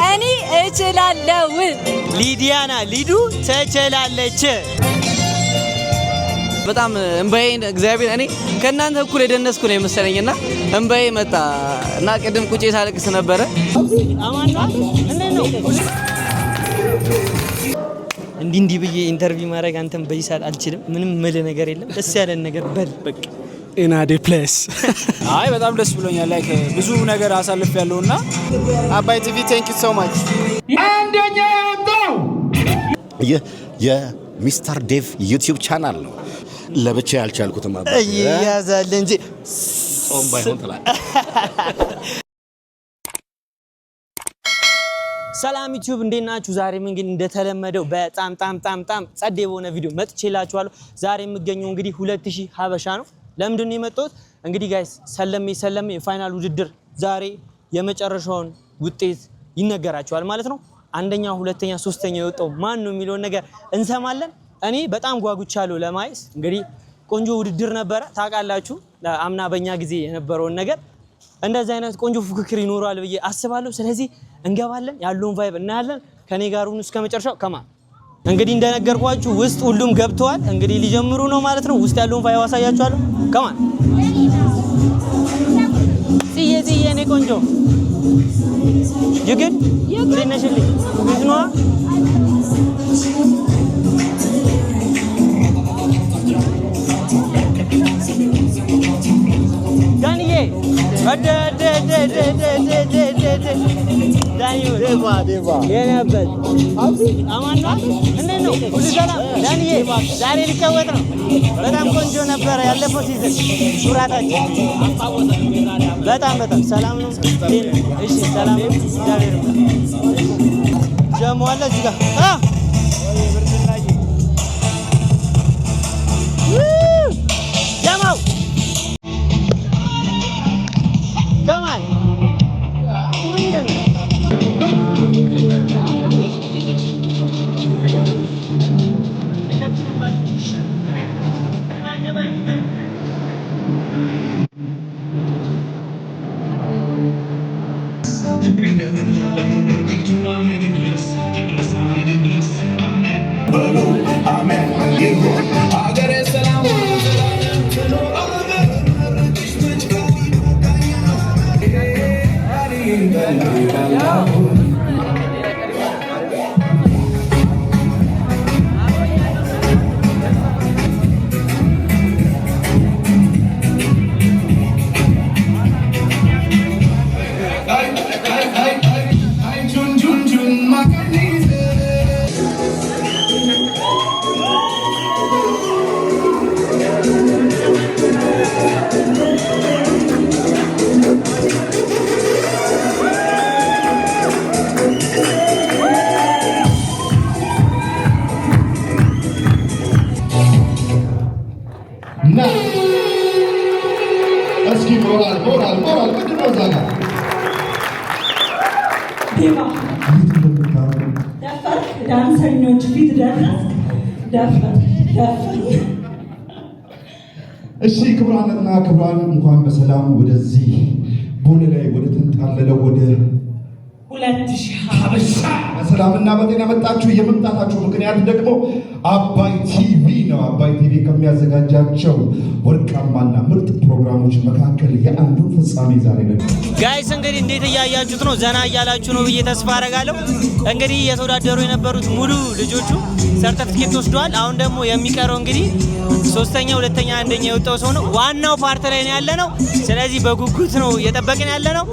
እኔ እችላለሁ። ሊዲያና ሊዱ ትችላለች። በጣም እንባዬን እግዚአብሔር እኔ ከእናንተ እኩል የደነስኩ ነው የመሰለኝና እንባዬ መጣ እና ቅድም ቁጭ ሳለቅስ ነበረ። እንዲህ ብዬ ኢንተርቪው ማድረግ አንተም በይሳል አልችልም። ምንም ምል ነገር የለም። ደስ ያለን ነገር በል በቃ ኢናዴ ፕሌስ አይ በጣም ደስ ብሎኛል። ላይክ ብዙ ነገር አሳልፍ ያለውና አባይ ቲቪ ቴንክ ዩ ሶ ማች። አንደኛ ያወጣው የሚስተር ዴቭ ዩቲዩብ ቻናል ነው። ለብቻ ያልቻልኩትም አባይ ያዛል እንጂ ጾም ባይሆን ተላል። ሰላም ዩቲዩብ እንዴት ናችሁ? ዛሬም እንግዲህ እንደተለመደው በጣም ጸዴ በሆነ ቪዲዮ መጥቼላችኋለሁ። ዛሬ የምገኘው እንግዲህ 2000 ሀበሻ ነው። ለምንድን ነው የመጣሁት? እንግዲህ ጋይስ ሰለሜ የፋይናል ውድድር ዛሬ የመጨረሻውን ውጤት ይነገራችኋል ማለት ነው። አንደኛ፣ ሁለተኛ፣ ሶስተኛ የወጣው ማን ነው የሚለውን ነገር እንሰማለን። እኔ በጣም ጓጉቻለሁ ለማየት። እንግዲህ ቆንጆ ውድድር ነበረ ታውቃላችሁ። አምና በእኛ ጊዜ የነበረውን ነገር እንደዚህ አይነት ቆንጆ ፉክክር ይኖራል ብዬ አስባለሁ። ስለዚህ እንገባለን፣ ያለውን ቫይብ እናያለን። ከኔ ጋር ሁኑ እስከ መጨረሻው። ከማን እንግዲህ እንደነገርኳችሁ ውስጥ ሁሉም ገብተዋል። እንግዲህ ሊጀምሩ ነው ማለት ነው። ውስጥ ያለውን ቫይብ አሳያችኋለሁ። ከማን ጽዬ እኔ ቆንጆ ይግድ ለነሽልኝ ምንድን ነው ዳንዬ ዛሬ ሊቀወጥ ነው። በጣም ቆንጆ ነበረ ያለፈው ሲዝን ሱራታችን። በጣም ሰላም ነው። እሺ ሰላም ነው። እግዚአብሔር ጀሞ አለ እዚህ ጋር ጀማው ከማን ዳንሰኞች ፊት ደፈር። እሺ ክቡራንና ክቡራን እንኳን በሰላም ወደዚህ ቦሌ ላይ ወደ ተንጣለለው ወደ 2000 ሀበሻ በሰላምና በጤና መጣችሁ። የመምጣታችሁ ምክንያት ደግሞ አባይ ቲቪ ነው። አባይ ቲቪ ከሚያዘጋጃቸው ወርቃማና ምርጥ ፕሮግራሞች መካከል የአንዱ ፍጻሜ ዛሬ ነው። ጋይስ እንግዲህ እንዴት እያያችሁት ነው? ዘና እያላችሁ ነው ብዬ ተስፋ አደርጋለሁ። እንግዲህ እየተወዳደሩ የነበሩት ሙሉ ልጆቹ ሰርተፍኬት ወስደዋል። አሁን ደግሞ የሚቀረው እንግዲህ ሶስተኛ፣ ሁለተኛ፣ አንደኛ የወጣው ሰው ነው። ዋናው ፓርት ላይ ነው ያለነው። ስለዚህ በጉጉት ነው እየጠበቅን ያለነው።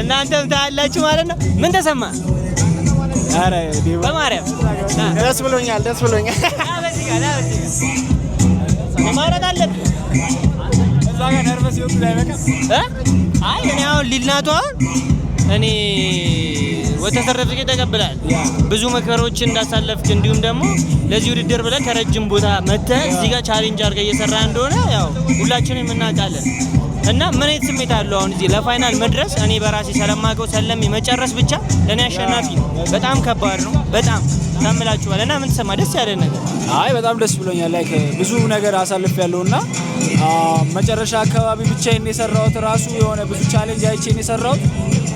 እናንተም ታያላችሁ ማለት ነው። ምን ተሰማ? አረ በማርያም ደስ ብሎኛል። ማለት አለብህ እዛ ጋር ነርቨስ ይወጡ ላይ በቃ አይ እኔ አሁን ሊልናቱ እኔ ወተሰርተፍኬት ተቀብላል። ብዙ መከሮችን እንዳሳለፍክ እንዲሁም ደግሞ ለዚህ ውድድር ብለህ ከረጅም ቦታ መጥተህ እዚህ ጋር ቻሌንጅ አድርገህ እየሰራ እንደሆነ ያው ሁላችንም እናውቃለን። እና ምን አይነት ስሜት አለው አሁን እዚህ ለፋይናል መድረስ? እኔ በራሴ ሰለማቀው ሰለሜ መጨረስ ብቻ ለኔ አሸናፊ ነው። በጣም ከባድ ነው በጣም ታምላችኋል። እና ምን ተሰማ? ደስ ያለ ነገር? አይ በጣም ደስ ብሎኛል። ላይክ ብዙ ነገር አሳልፍ ያለውና መጨረሻ አካባቢ ብቻዬን የሰራሁት ራሱ የሆነ ብዙ ቻሌንጅ አይቼን የሰራሁት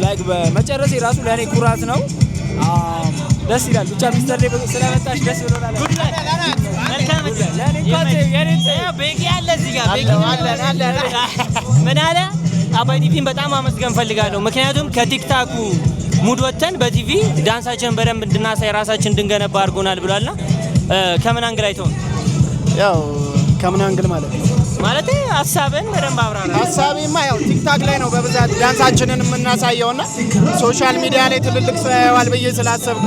ላይክ በመጨረሻ ራሱ ለኔ ኩራት ነው። ደስ ይላል። ብቻ ሚስተር ዴ ስለመጣሽ ደስ ብሎናል። መልካም ቤቂ አለ እዚህ ጋር ቤቂ ምን አለ? አባይ ቲቪን በጣም አመስገን ፈልጋለሁ። ምክንያቱም ከቲክታኩ ሙድ ወተን በቲቪ ዳንሳችን በደንብ እንድናሳይ ራሳችን እንድንገነባ አድርጎናል ብሏልና ከምን አንግል አይተው? ያው ከምን አንግል ማለት ሀሳብን በደንብ አብራራ። ሀሳቤማ ያው ቲክታክ ላይ ነው በብዛት ዳንሳችንን የምናሳየውና ሶሻል ሚዲያ ላይ ትልልቅ ሰው ያዋል ብዬ ስላሰብኩ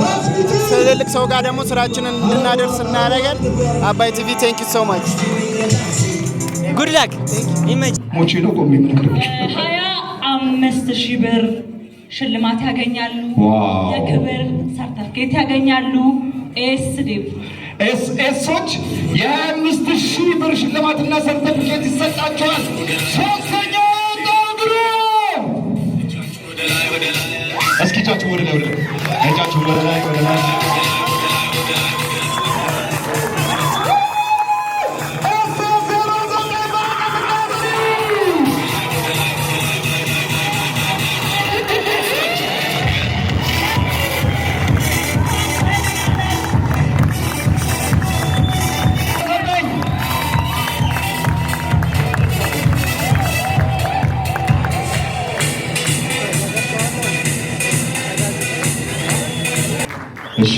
ትልልቅ ሰው ጋር ደግሞ ስራችንን እንድናደርስ እናደርጋለን። አባይ ቲቪ ቴንክ ዩ ሶ ማች ጉድ ላክ ኢሜጅ ሞቼ ነው ቆሜ የምነግርሽ 25,000 ብር ሽልማት ያገኛሉ። የክብር ሰርተፍኬት ያገኛሉ። ኤስኤሶች የ25,000 ብር ሽልማትና ሰርተፍኬት ይሰጣቸዋል። ሶስተኛው ዳግሩ እስኪ እጃችሁ ወደ ላይ እጃችሁ ወደ ላይ እሺ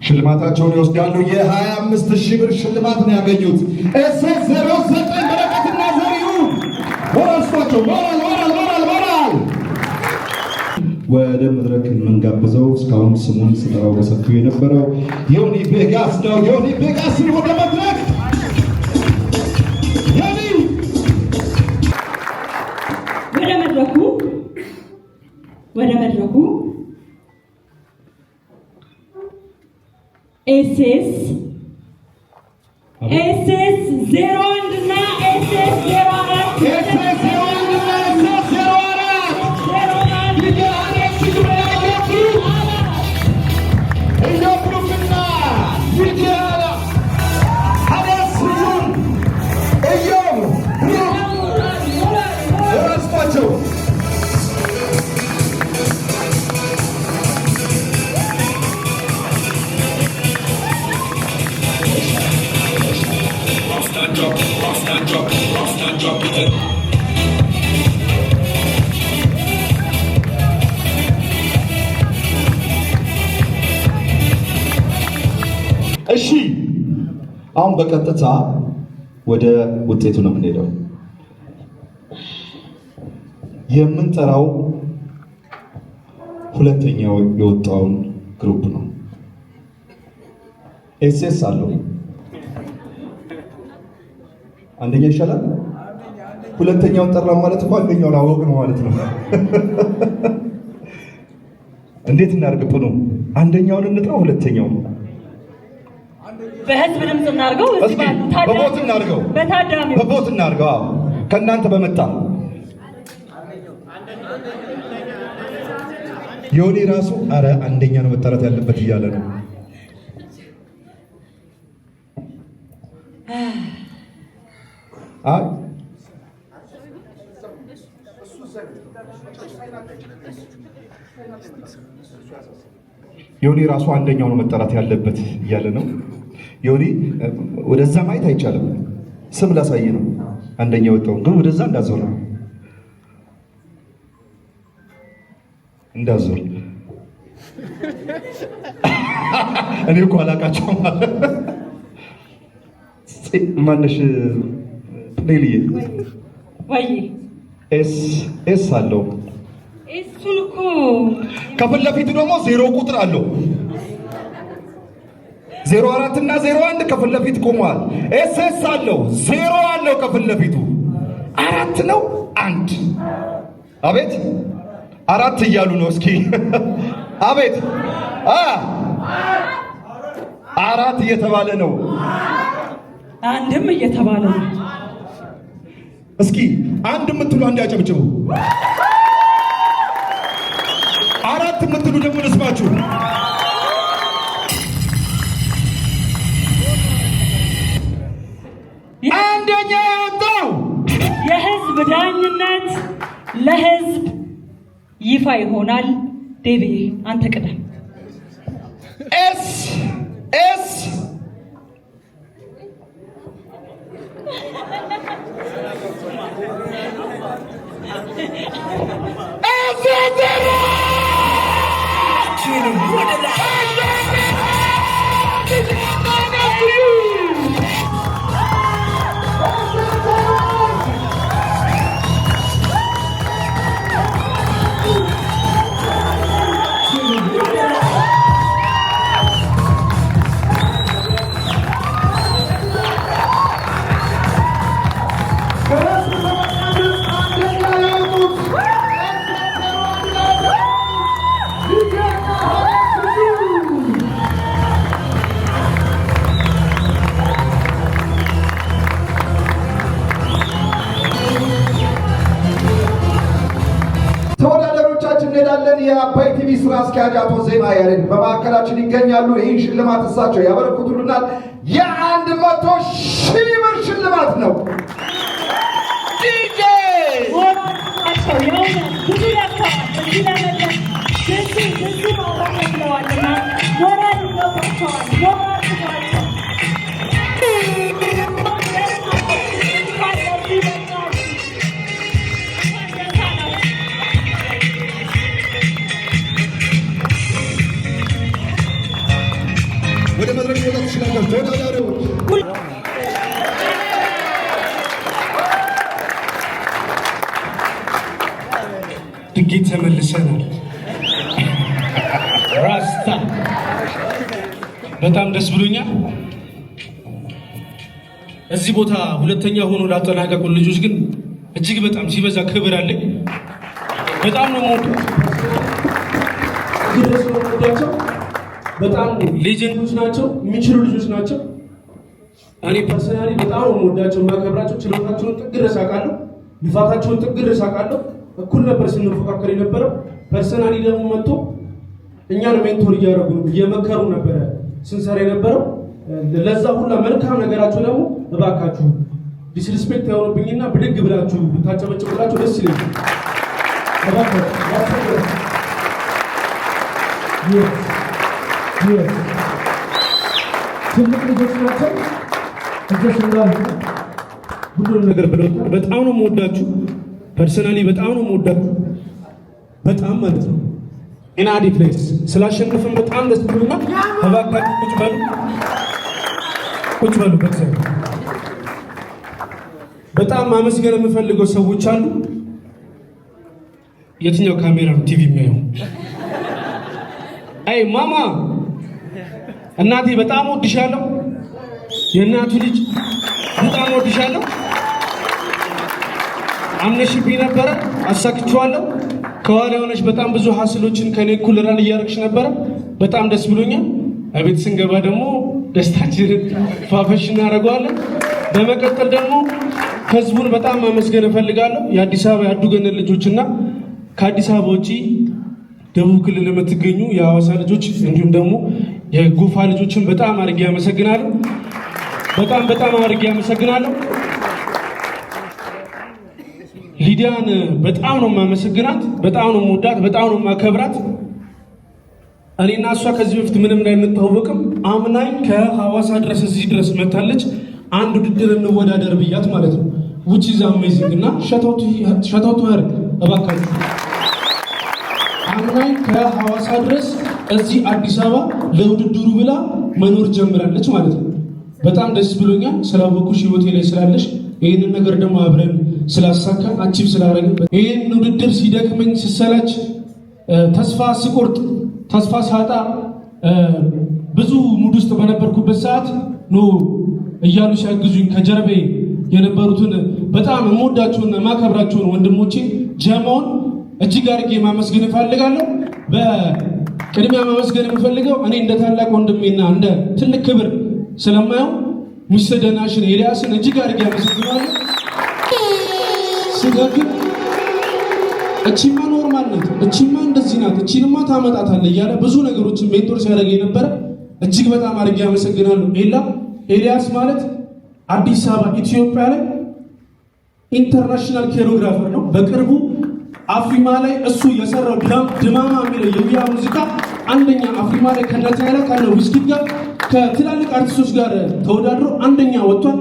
ሽልማታቸውን ይወስዳሉ። የ25,000 ብር ሽልማት ነው ያገኙት። ኤስኤስ 09 በረከትና ዘሪሁን ወራስቷቸው ሞራል ወደ መድረክ የምንጋብዘው እስካሁን ስሙን ስጠራው በሰፊው የነበረው ዮኒ ቤጋስ ነው። ዮኒ ቤጋስ ወደ መድረክ ወደ መድረኩ ኤስኤስ 01 እና ኤስኤስ 04 እሺ አሁን በቀጥታ ወደ ውጤቱ ነው የምንሄደው። የምንጠራው ሁለተኛው የወጣውን ግሩፕ ነው። ኤስኤስ አለው አንደኛ ይሻላል። ሁለተኛውን ጠራ ማለት እኮ አንደኛውን አወቅ ነው ማለት ነው። እንዴት እናርግብ ነው? አንደኛውን እንጥራው ሁለተኛውን በህዝብ ድምጽ እናርገው። በቦት እናርገው። በቦት እናርገው። ከእናንተ በመጣ ዮኒ ራሱ አረ አንደኛ ነው መጠራት ያለበት እያለ ነው። አይ ዮኒ ራሱ አንደኛው ነው መጠራት ያለበት እያለ ነው። ዮኒ ወደዛ ማየት አይቻልም። ስም ላሳይ ነው አንደኛ ወጣው፣ ግን ወደዛ እንዳዞር ነው እንዳዞር። እኔ እኮ አላቃቸውም ማለት ማነሽ ሌሊዬ ወይ ኤስ አለው። እሱን እኮ ከፊት ለፊቱ ደግሞ 0 ቁጥር አለው። 04 እና 01 ከፊት ለፊት ቆመዋል። ኤስኤስ አለው 0 አለው ከፊት ለፊቱ 4 ነው 1 አቤት 4 እያሉ ነው። እስኪ አቤት 4 እየተባለ ነው። አንድም እየተባለ ነው። እስኪ አንድ የምትሉ አንድ ያጨብጭቡ። አራት የምትሉ ደግሞ ልስማችሁ። አንደኛ የወጣው የህዝብ ዳኝነት ለህዝብ ይፋ ይሆናል። ዴቪ አንተ ቅደም። ኤስ የአባይ ቲቪ ስራ አስኪያጅ አቶ ዜና ያሬድ በማዕከላችን ይገኛሉ። ይህን ሽልማት እሳቸው ያበረክቱልናል። የ100,000 ብር ሽልማት ነው። ዲጄ ወደ መድረክ መውጣት ትችላላችሁ ተወዳዳሪዎች። ድጌት ተመልሰናል። ራስታ በጣም ደስ ብሎኛል። እዚህ ቦታ ሁለተኛ ሆኖ ላጠናቀቁ ልጆች ግን እጅግ በጣም ሲበዛ ክብር አለኝ። በጣም ነው የምወዳቸው። በጣም ሌጀንዶች ናቸው፣ የሚችሉ ልጆች ናቸው። እኔ ፐርሰናሊ በጣም ነው የምወዳቸው፣ የማከብራቸው። ችሎታቸውን ጥግ ድረስ አውቃለሁ፣ ልፋታቸውን ጥግ ድረስ አውቃለሁ። እኩል ነበር ስንፎካከር የነበረው። ፐርሰናሊ ደግሞ መጥቶ እኛን ሜንቶር እያደረጉ እየመከሩ ነበረ ስንሰራ የነበረው። ለዛ ሁላ መልካም ነገራቸው ደግሞ እባካችሁ ዲስሪስፔክት ያሆኑብኝና ብድግ ብላችሁ ብታጨበጭቡላችሁ ደስ ይለኛል። ትልቅ ልጆች ናቸው። ሁሉንም ነገር ብለውታል። በጣም ነው የምወዳችሁ። ፐርሰናሊ በጣም ነው የምወዳችሁ። በጣም ማለት ነው። ኢናዲ ፕሌስ ስላሸነፍን በጣም ደስ ብሎኛል። እባካችሁ ቁጭ በሉ፣ ቁጭ በሉ። በጣም ማመስገን የምፈልገው ሰዎች አሉ። የትኛው ካሜራ ነው ቲቪ የሚያየው? አይ ማማ እናቴ በጣም ወድሻለሁ። የእናቱ ልጅ በጣም ወድሻለሁ። አምነሽብኝ ነበረ፣ አሳክቼዋለሁ። ከኋላ የሆነች በጣም ብዙ ሀስሎችን ከኔ እኩል ራን እያደረግሽ ነበረ። በጣም ደስ ብሎኛል። አቤት ስንገባ ደግሞ ደስታችንን ፋፈሽ እናደርገዋለን። በመቀጠል ደግሞ ህዝቡን በጣም ማመስገን እፈልጋለሁ። የአዲስ አበባ ያዱገነት ልጆችና ከአዲስ አበባ ውጪ ደቡብ ክልል የምትገኙ የሐዋሳ ልጆች እንዲሁም ደግሞ የጎፋ ልጆችን በጣም አድርጌ አመሰግናለሁ። በጣም አድርጌ አመሰግናለሁ። ሊዲያን በጣም ነው የማመሰግናት፣ በጣም ነው የምወዳት፣ በጣም ነው የማከብራት። እኔና እሷ ከዚህ በፊት ምንም ላይ እንታወቅም። አምናኝ ከሐዋሳ ድረስ እዚህ ድረስ መታለች። አንድ ውድድር እንወዳደር ብያት ማለት ነው። which is amazing እና ሸታውቱ ያርግ እባካችሁ። አምናኝ ከሐዋሳ ድረስ እዚህ አዲስ አበባ ለውድድሩ ብላ መኖር ጀምራለች ማለት ነው። በጣም ደስ ብሎኛል ስላወኩሽ፣ ህይወቴ ላይ ስላለሽ፣ ይህንን ነገር ደግሞ አብረን ስላሳካን አቺቭ ስላደረግን፣ ይህን ውድድር ሲደክመኝ ስሰላች፣ ተስፋ ስቆርጥ፣ ተስፋ ሳጣ፣ ብዙ ሙድ ውስጥ በነበርኩበት ሰዓት ነው እያሉ ሲያግዙኝ ከጀርቤ የነበሩትን በጣም የምወዳቸውና የማከብራቸውን ወንድሞቼ ጀማውን እጅግ አድርጌ ማመስገን እፈልጋለሁ። በቅድሚያ ማመስገን የምፈልገው እኔ እንደ ታላቅ ወንድሜና እንደ ትልቅ ክብር ስለማየው ሚስተር ደናሽን ኤልያስን እጅግ አድርጌ አመሰግናለሁ። ሲገግም እቺማ ኖርማል ናት፣ እቺማ እንደዚህ ናት፣ እቺንማ ታመጣታለህ እያለ ብዙ ነገሮችን ሜንቶር ሲያደርግ የነበረ እጅግ በጣም አድርጌ አመሰግናለሁ። ኤልያስ ማለት አዲስ አበባ ኢትዮጵያ ላይ ኢንተርናሽናል ኮሪዮግራፈር ነው። በቅርቡ አፍሪማ ላይ እሱ የሰራው ድማማ የሚለው የቢያ ሙዚቃ አንደኛ አፍሪማ ላይ ከነታይላ ካለው ዊስኪት ጋር ከትላልቅ አርቲስቶች ጋር ተወዳድሮ አንደኛ ወጥቷል።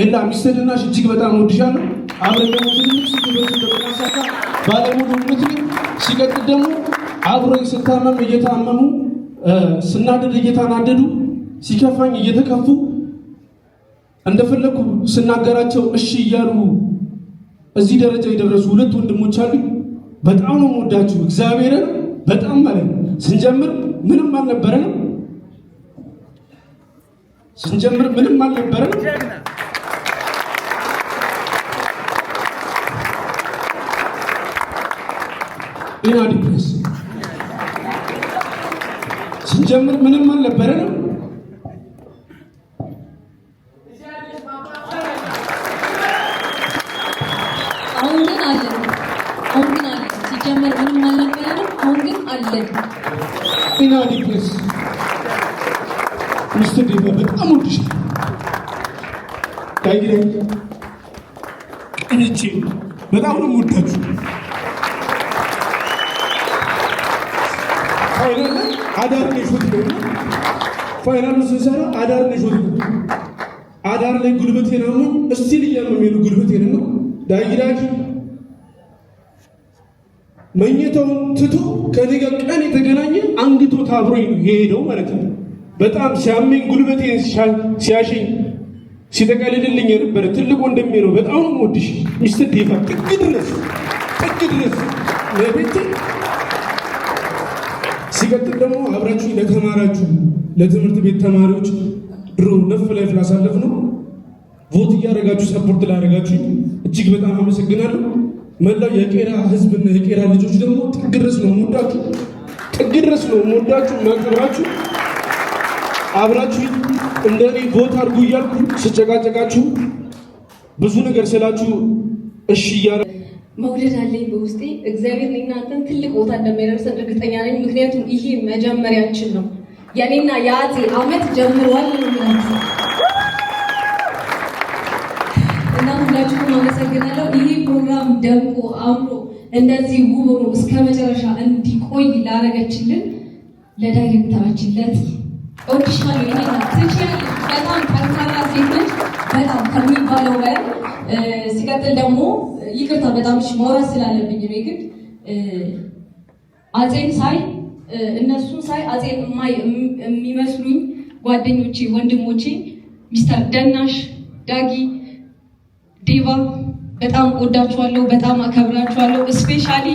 ኤላ ሚስተር ድናሽ እጅግ በጣም ወድሻለሁ። አብረን ደግሞ ትልቅ ስኬቶችን በማሳካ ባለሙሉ እምነት ነኝ። ሲቀጥል ደግሞ አብሮኝ ስታመም እየታመሙ ስናደድ እየተናደዱ ሲከፋኝ እየተከፉ እንደፈለኩ ስናገራቸው እሺ እያሉ እዚህ ደረጃ የደረሱ ሁለት ወንድሞች አሉ። በጣም ነው የምወዳችሁ እግዚአብሔርን በጣም ማለት ስንጀምር ምንም አልነበረንም። ኢናዲፕረስ ስንጀምር ምንም አልነበረንም። አሁን ግን አለን። ሲጀመር ምንም አልነበረንም። አሁን ግን አለን። ኢናዲፕረስ ሚስተር ዴቫ በጣም ወድሽ ታይግሬ እንቺ በጣም ነው የምወዳችሁ። አዳር ላይ ሾት ነው ፋይናሉ ስንሰራ አዳር ላይ ሾት ነው። አዳር ላይ ጉልበቴን አሞኝ እስቲል እያመመኝ ነው ጉልበቴን ነው። ዳጊዳጊ መኝታውን ትቶ ከኔ ጋር ቀን የተገናኘ አንግቶት አብሮኝ ነው የሄደው ማለት ነው። በጣም ሲያመኝ ጉልበቴን ሲያሸኝ ሲጠቀልልልኝ የነበረ ትልቅ ወንድሜ ነው። በጣም ነው የምወድሽ ሚስተር ዴቫ ጥግ ድረስ ለቤቴ። ሲቀጥል ደግሞ አብራችሁ ለተማራችሁ ለትምህርት ቤት ተማሪዎች ድሮ ነፍ ላይፍ ላሳለፍ ነው ቮት እያደረጋችሁ ሰፖርት ላደረጋችሁ እጅግ በጣም አመሰግናለሁ። መላው የቄራ ህዝብና የቄራ ልጆች ደግሞ ጥግ ድረስ ነው የምወዳችሁ፣ ማክብራችሁ። አብራችሁ እንደኔ ቮት አድርጉ እያልኩ ስጨቃጨቃችሁ ብዙ ነገር ስላችሁ እሺ እያለ መውደድ አለኝ በውስጤ። እግዚአብሔር እኔና አንተን ትልቅ ቦታ እንደሚያደርሰን እርግጠኛ ነኝ። ምክንያቱም ይሄ መጀመሪያችን ነው። የኔና የአፄ አመት ጀምሯል እና ሁላችሁም አመሰግናለሁ። ይሄ ፕሮግራም ደምቆ አምሮ እንደዚህ ውብ ሆኖ እስከ መጨረሻ እንዲቆይ ላደረገችልን ለዳይሬክተራችን ኦዲሽናል ትችያለሽ። በጣም ጠንካራ ሴት ነች፣ በጣም ከሚባለው በላይ። ሲቀጥል ደግሞ ይቅርታ በጣም ማውራት ስላለብኝ ነው። ግን አፄን ሳይ እነሱን ሳይ አፄን የሚመስሉኝ ጓደኞቼ፣ ወንድሞቼ ሚስተር ደናሽ፣ ዳጊ፣ ዴቫ በጣም ወዳችኋለሁ፣ በጣም አከብራችኋለሁ። ስፔሻሊ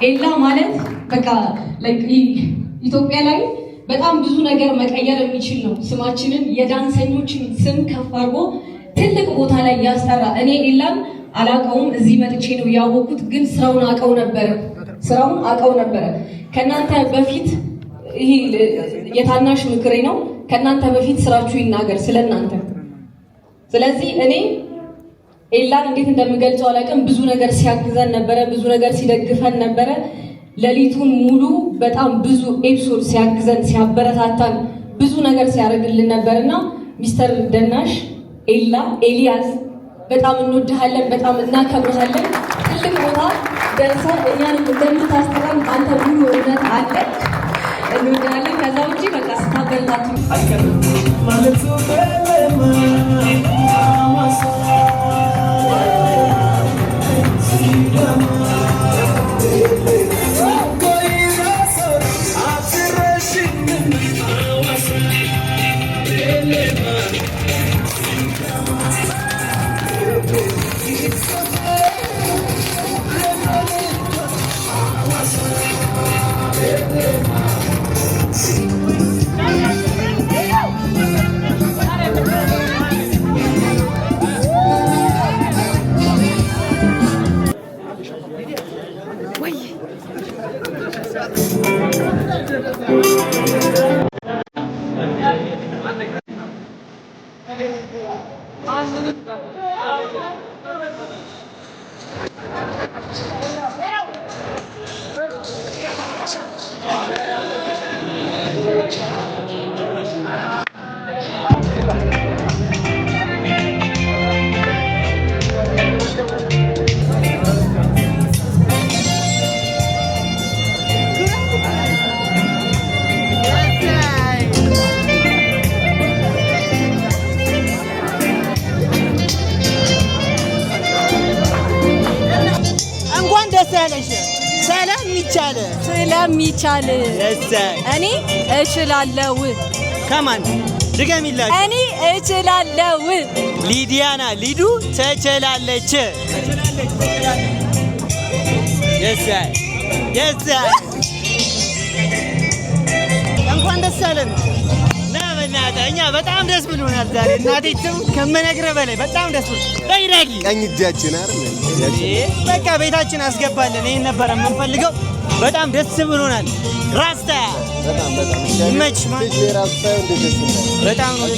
ኤላ ማለት በቃ ኢትዮጵያ ላይ በጣም ብዙ ነገር መቀየር የሚችል ነው። ስማችንን የዳንሰኞችን ስም ከፍ አድርጎ ትልቅ ቦታ ላይ ያስጠራ። እኔ ኤላን አላውቀውም፣ እዚህ መጥቼ ነው ያወቅኩት። ግን ስራውን አውቀው ነበረ። ከናንተ በፊት ይሄ የታናሽ ምክሬ ነው። ከናንተ በፊት ስራችሁ ይናገር ስለናንተ። ስለዚህ እኔ ኤላን እንዴት እንደምገልጸው አላውቅም። ብዙ ነገር ሲያግዘን ነበረ፣ ብዙ ነገር ሲደግፈን ነበረ። ሌሊቱን ሙሉ በጣም ብዙ ኤፒሶድ ሲያግዘን ሲያበረታታን ብዙ ነገር ሲያደርግልን ነበርና ሚስተር ደናሽ ኤልያስ በጣም እንወድሃለን፣ በጣም እናከብርሃለን። ትልቅ ቦታ ደርሰህ እኛንም እንደምታስተምረን አንተ ሙሉ እምነት አለ። እንወድሃለን። ከዛ ውጪ በቃ ስታበረታቱ አይቀርም ማለት ነው። ስለሚቻል እኔ እችላለሁ። ከማን ድገሚላችሁ? እኔ እችላለሁ። ሊዲያና ሊዱ ትችላለች። እንኳን ደስ አለን። እኛ በጣም ደስ ብሎናል ዛሬ። እናቴም ከምነግርህ በላይ በጣም ደስ ብሎናል። ዳጊ ቀኝ እጃችን አይደል? በቃ ቤታችን አስገባለን። ይሄን ነበር የምንፈልገው። በጣም ደስ ብሎናል። ራስታ ይመች በጣም ነው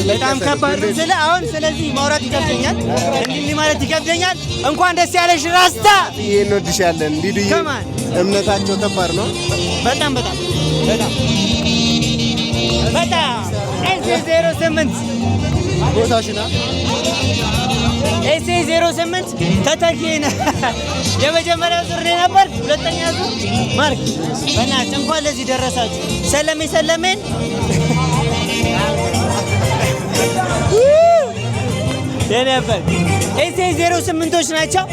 በጣም ከባድ ስለ አሁን ስለዚህ ማውራት ይከብደኛል። እንዲህ ማለት ይከብደኛል። እንኳን ደስ ያለሽ ራስታ። እንወድሻለን ሊዱዬ። እምነታቸው ከባድ ነው። በጣም በጣም በጣም በጣም ኤስ08 ቦታሽና ኤስ08 ተተኪነ የመጀመሪያው ዙር ነበር። ሁለተኛ ዙር ማርክ በእናትህ እንኳን ለዚህ ደረሳችሁ። ሰለሜን የነበር ኤስ08ቶች ናቸው።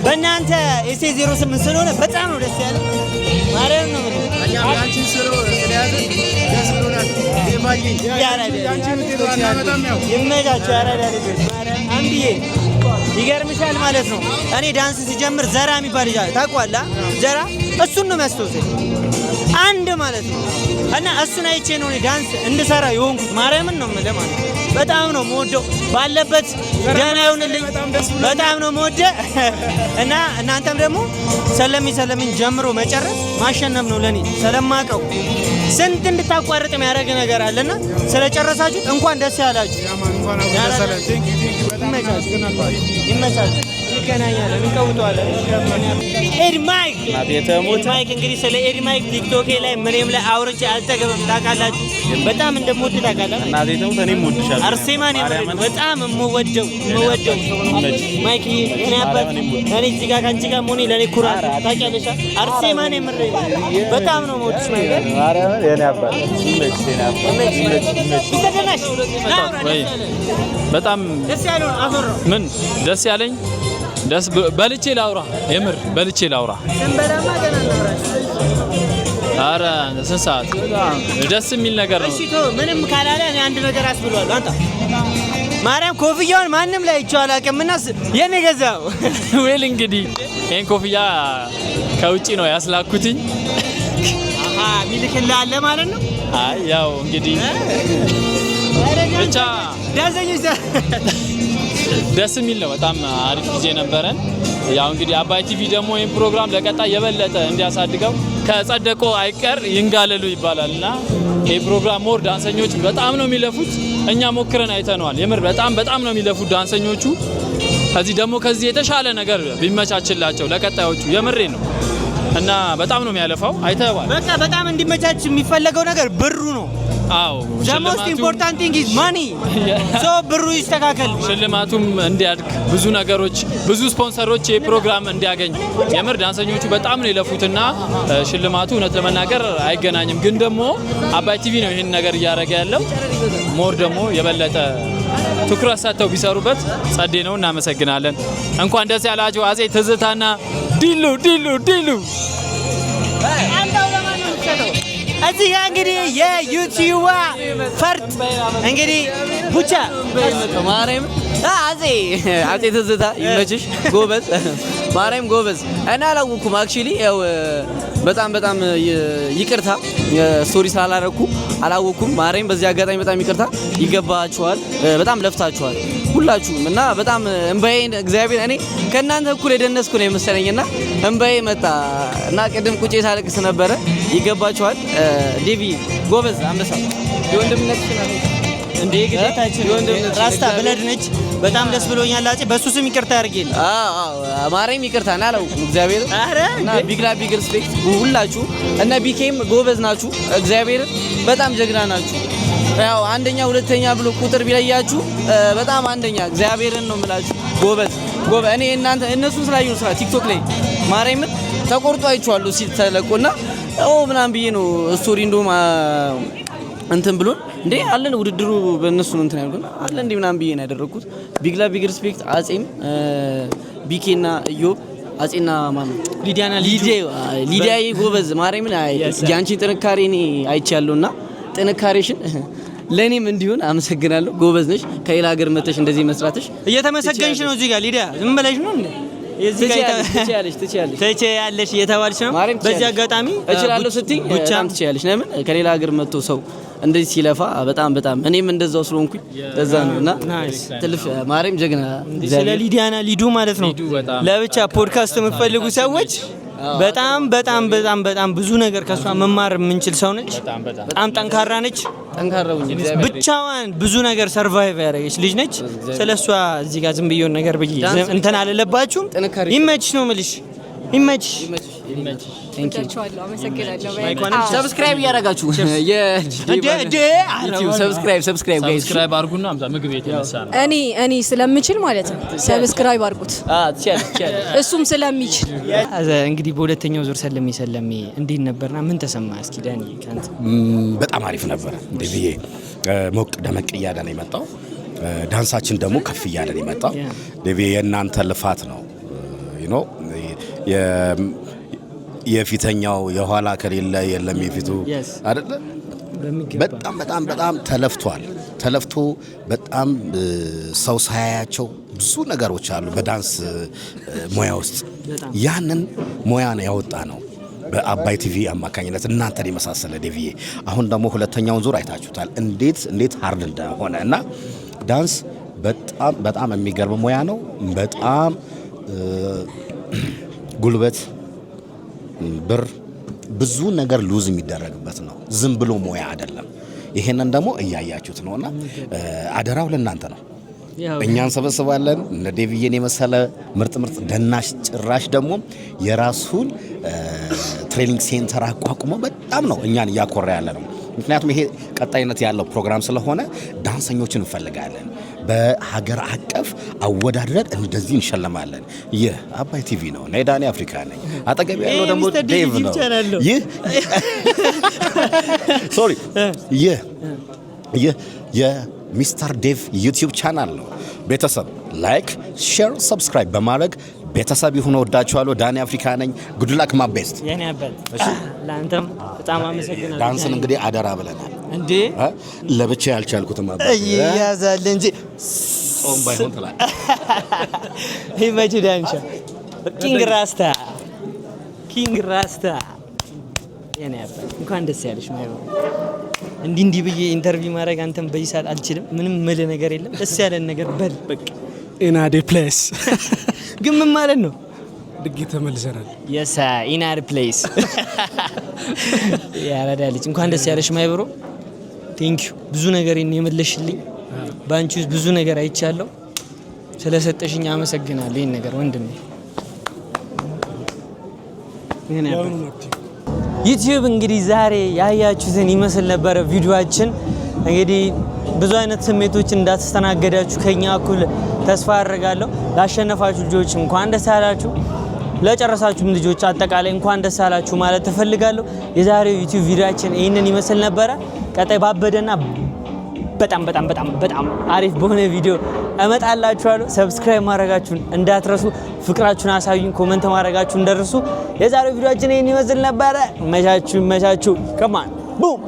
በእናንተ ኤስ08 ስለሆነ በጣም ነው ደስ ያለ። ማርያም ነው ያንቺን ስሮ ስለያዘ ደስ ብሎናል። ይመቻችሁ ያራዳ ልጆች። አንብዬ ይገርምሻል ማለት ነው። እኔ ዳንስ ሲጀምር ዘራ የሚባል ልጅ ታውቀዋለህ? ዘራ እሱን ነው የሚያስታውሰኝ አንድ ማለት ነው። እና እሱን አይቼ ነው እኔ ዳንስ እንድሰራ የሆንኩት። ማርያምን ነው የምልህ ማለት ነው። በጣም ነው የምወደው። ባለበት ደህና ይሁንልኝ። በጣም ነው የምወደው። እና እናንተም ደግሞ ሰለሚን ጀምሮ መጨረስ ማሸነፍ ነው ለኔ ስለማውቀው። ስንት እንድታቋርጥ የሚያደርግ ነገር አለና ስለጨረሳችሁ እንኳን ደስ ያላችሁ። ይመቻችሁ። እንገናኛለን፣ እንቀውጠዋለን። ኤድማይክ እንግዲህ ስለ ኤድማይክ ቲክቶክ ላይ ምንም ላይ አውርቼ አልጠገብም። ታውቃላችሁ በጣም እንደምወድ ታውቃላችሁ። እናቴም እኔም እወድሻለሁ። አርሴማን በጣም የምወደው ማይክ እኔ አባት እኔ እዚህ ጋር ከአንቺ ጋር መሆኔ ለእኔ ኩራት ታውቂያለሽ። አርሴማን የምሬ በጣም ነው የምወድሽ ማለት የኔ አባት በጣም ደስ ያለው አፈራው። ምን ደስ ያለኝ ደስ በልቼ ላውራ፣ የምር በልቼ ላውራ። ሰንበላማ ገና እናውራሽ። ኧረ ስንት ሰዓት ደስ የሚል ነገር ነው። እሺ ምንም ካላለ እኔ አንድ ነገር አስብሏለሁ። አንተ ማርያም ኮፍያውን ማንም ላይ አይቼው አላውቅምና የኔ ገዛው ዌል እንግዲህ ይሄን ኮፍያ ከውጪ ነው ያስላኩትኝ። ሚልክልህ አለ ማለት ነው። አይ ያው እንግዲህ ብቻ ደስ የሚል ነው። በጣም አሪፍ ጊዜ ነበረን። ያው እንግዲህ አባይ ቲቪ ደግሞ ይህን ፕሮግራም ለቀጣይ የበለጠ እንዲያሳድገው ከጸደቆ አይቀር ይንጋለሉ ይባላልና ይህ ፕሮግራም ሞር ዳንሰኞች በጣም ነው የሚለፉት። እኛ ሞክረን አይተነዋል። የምር በጣም ነው የሚለፉት ዳንሰኞቹ። ከዚህ የተሻለ ነገር ቢመቻችላቸው ለቀጣዮቹ የምሬ ነው እና በጣም ነው የሚያለፋው። አይተዋል። በቃ በጣም እንዲመቻች የሚፈለገው ነገር ብሩ ነው። አዎ the most important thing is money so ብሩ ይስተካከል። ሽልማቱም እንዲያድግ ብዙ ነገሮች ብዙ ስፖንሰሮች የፕሮግራም እንዲያገኝ የምር ዳንሰኞቹ በጣም ነው የለፉትና ሽልማቱ እውነት ለመናገር አይገናኝም። ግን ደግሞ አባይ ቲቪ ነው ይሄን ነገር እያደረገ ያለው። ሞር ደግሞ የበለጠ ትኩረት ሰጥተው ቢሰሩበት ጸዴ ነው። እናመሰግናለን። እንኳን ደስ ያላችሁ አፄ ትዝታና ዲሉ እዚህ ጋር እንግዲህ የዩቲዩብ ፈርጥ እንግዲህ ቡቻ ማርያም አፄ ትዝታ ይመችሽ። ጎበዝ ማርያም ጎበዝ። እኔ አላወኩም አክቹሊ ያው በጣም ይቅርታ ስቶሪ ስላላረኩ አላወኩም። ማርያም በዚህ አጋጣሚ በጣም ይቅርታ። ይገባችኋል። በጣም ለፍታችኋል ሁላችሁም እና በጣም እንባዬ እግዚአብሔር እኔ ከእናንተ እኩል የደነስኩ ነው የመሰለኝና እንባዬ መጣ እና ቅድም ቁጭ ሳለቅስ ነበረ። ይገባችኋል። ዴቪ ጎበዝ አንበሳ የወንድምነት እንዴ ግዴታችን ራስታ ብለድ ነች። በጣም ደስ ብሎኛል አፄ። በሱ ስም ይቅርታ ያርግልኝ። ማርያም ይቅርታ ናለው እግዚአብሔር እና ቢግ ሪስፔክት ሁላችሁ እና ቢኬም ጎበዝ ናችሁ። እግዚአብሔር በጣም ጀግና ናችሁ። ያው አንደኛ ሁለተኛ ብሎ ቁጥር ቢለያችሁ በጣም አንደኛ እግዚአብሔርን ነው የምላችሁ። ጎበዝ እኔ እናንተ እነሱን ስላየሁ ስራ ቲክቶክ ላይ ማርያምን ተቆርጦ አይቼዋለሁ ሲተለቁና ምናምን ብዬ ነው ስቶሪ እንደውም እንትን ብሎን እንዴ አለን ውድድሩ በእነሱ ነው እንትን ያልኩና አለ እንዴ ምናምን ብዬ ነው ያደረኩት። ቢግ ሪስፔክት አጼም ቢኬና ኢዮብ አጼና ማን ሊዲያ ጎበዝ ማርያምን ያንቺን ጥንካሬ እኔ አይቻለሁና ጥንካሬሽን ለኔም እንዲሆን አመሰግናለሁ። ጎበዝ ነሽ። ከሌላ ሀገር መተሽ እንደዚህ መስራትሽ እየተመሰገንሽ ነው። እዚህ ጋር ሊዲያ ዝም ብለሽ ነው እንዴ? እዚህ ጋር ትችያለሽ እየተባልሽ ነው። በዚህ አጋጣሚ እችላለሁ ስትይ በጣም ትችያለሽ። ለምን ከሌላ ሀገር መጥቶ ሰው እንደዚህ ሲለፋ በጣም እኔም እንደዛው ስለሆንኩኝ ለዛ ነውና ትልፍ ማርያም ጀግና። ስለ ሊዲያና ሊዱ ማለት ነው ለብቻ ፖድካስት የምትፈልጉ ሰዎች በጣም ብዙ ነገር ከሷ መማር የምንችል ሰው ነች። በጣም ጠንካራ ነች። ብቻዋን ብዙ ነገር ሰርቫይቭ ያደረገች ልጅ ነች። ስለሷ እዚህ ጋር ዝም ብዬውን ነገር ብዬ እንትን አልለባችሁም። ይመችሽ ነው የምልሽ። ይመችሽ። ሰብስክራይብ እያደረጋችሁ ሰብስክራይብ አድርጉና ምግብ ቤት ይነሳል። እኔ ስለምችል ማለት ነው ሰብስክራይብ አድርጉት። እሱም ስለሚችል እንግዲህ በሁለተኛው ዙር ሰለሜ እንዴት ነበርና ምን ተሰማ? እስኪ ዳኒ ካንተ። በጣም አሪፍ ነበር። እንደዚህ ሞቅ ደመቅ እያለ ነው የመጣው። ዳንሳችን ደግሞ ከፍ እያለ ነው የመጣው። የእናንተ ልፋት ነው የፊተኛው የኋላ ከሌለ የለም የፊቱ አይደለ? በጣም ተለፍቶ በጣም ሰው ሳያያቸው ብዙ ነገሮች አሉ በዳንስ ሙያ ውስጥ። ያንን ሙያ ነው ያወጣ ነው በአባይ ቲቪ አማካኝነት እናንተን የመሳሰለ ዴቪዬ። አሁን ደግሞ ሁለተኛውን ዙር አይታችሁታል እንዴት ሃርድ እንደሆነ እና ዳንስ በጣም የሚገርም ሙያ ነው። በጣም ጉልበት ብር ብዙ ነገር ሉዝ የሚደረግበት ነው። ዝም ብሎ ሙያ አይደለም። ይሄንን ደግሞ እያያችሁት ነውና አደራው ለእናንተ ነው። እኛን ሰበስባለን እነ ዴቪዬን የመሰለ ምርጥ ደናሽ ጭራሽ ደግሞ የራሱን ትሬኒንግ ሴንተር አቋቁሞ በጣም ነው እኛን እያኮራ ያለ ነው። ምክንያቱም ይሄ ቀጣይነት ያለው ፕሮግራም ስለሆነ ዳንሰኞችን እንፈልጋለን። በሀገር አቀፍ አወዳድረን እንደዚህ እንሸለማለን። ይህ አባይ ቲቪ ነው። እኔ ዳኒ አፍሪካ ነኝ። አጠገብ ያለው ደግሞ ዴቭ ነው። ይህ የሚስተር ዴቭ ዩቲዩብ ቻናል ነው። ቤተሰብ ላይክ፣ ሼር፣ ሰብስክራይብ በማድረግ ቤተሰብ ይሁን። ወዳችኋለሁ። ዳኒ አፍሪካ ነኝ። ጉድ ላክ ማ ቤስት። የኔ አባት እሺ፣ ላንተም በጣም አመሰግናለሁ። ዳንስን እንግዲህ አደራ ብለናል እንዴ። ለብቻ ያልቻልኩትም አባት ይያዛል እንጂ ጾም ባይሆን ተላል ይመች ዳንሻ ኪንግ ራስታ የኔ አባት እንኳን ደስ ያለሽ። ማይሆን እንዲህ ብዬ ኢንተርቪው ማድረግ አንተም በዚህ ሰዓት አልችልም። ምንም ምል ነገር የለም። ደስ ያለን ነገር በል በቃ። ኢናዴ ፕሌስ ግን ምን ማለት ነው? ድግ ተመልሰናል። የሳ ኢናድ ፕሌስ ያራዳ ልጅ እንኳን ደስ ያለሽ ማይብሮ። ቴንክ ዩ ብዙ ነገር የመለሽልኝ ባንቺ ውስጥ ብዙ ነገር አይቻለሁ። ስለሰጠሽኝ አመሰግናለሁ። ይሄን ነገር ወንድሜ ዩቲዩብ እንግዲህ ዛሬ ያያችሁትን ይመስል ነበረ ቪዲዮአችን። እንግዲህ ብዙ አይነት ስሜቶችን እንዳስተናገዳችሁ ከኛ እኩል ተስፋ አደርጋለሁ። ላሸነፋችሁ ልጆች እንኳን ደስ አላችሁ፣ ለጨረሳችሁም ልጆች አጠቃላይ እንኳን ደስ አላችሁ ማለት ተፈልጋለሁ። የዛሬው ዩቲዩብ ቪዲዮአችን ይህንን ይመስል ነበረ። ቀጣይ ባበደና በጣም አሪፍ በሆነ ቪዲዮ እመጣላችኋለሁ። ሰብስክራይብ ማድረጋችሁን እንዳትረሱ፣ ፍቅራችሁን አሳዩኝ፣ ኮሜንት ማድረጋችሁን እንዳትረሱ። የዛሬው ቪዲዮአችን ይህን ይመስል ነበረ። መቻችሁ ከማን ቡም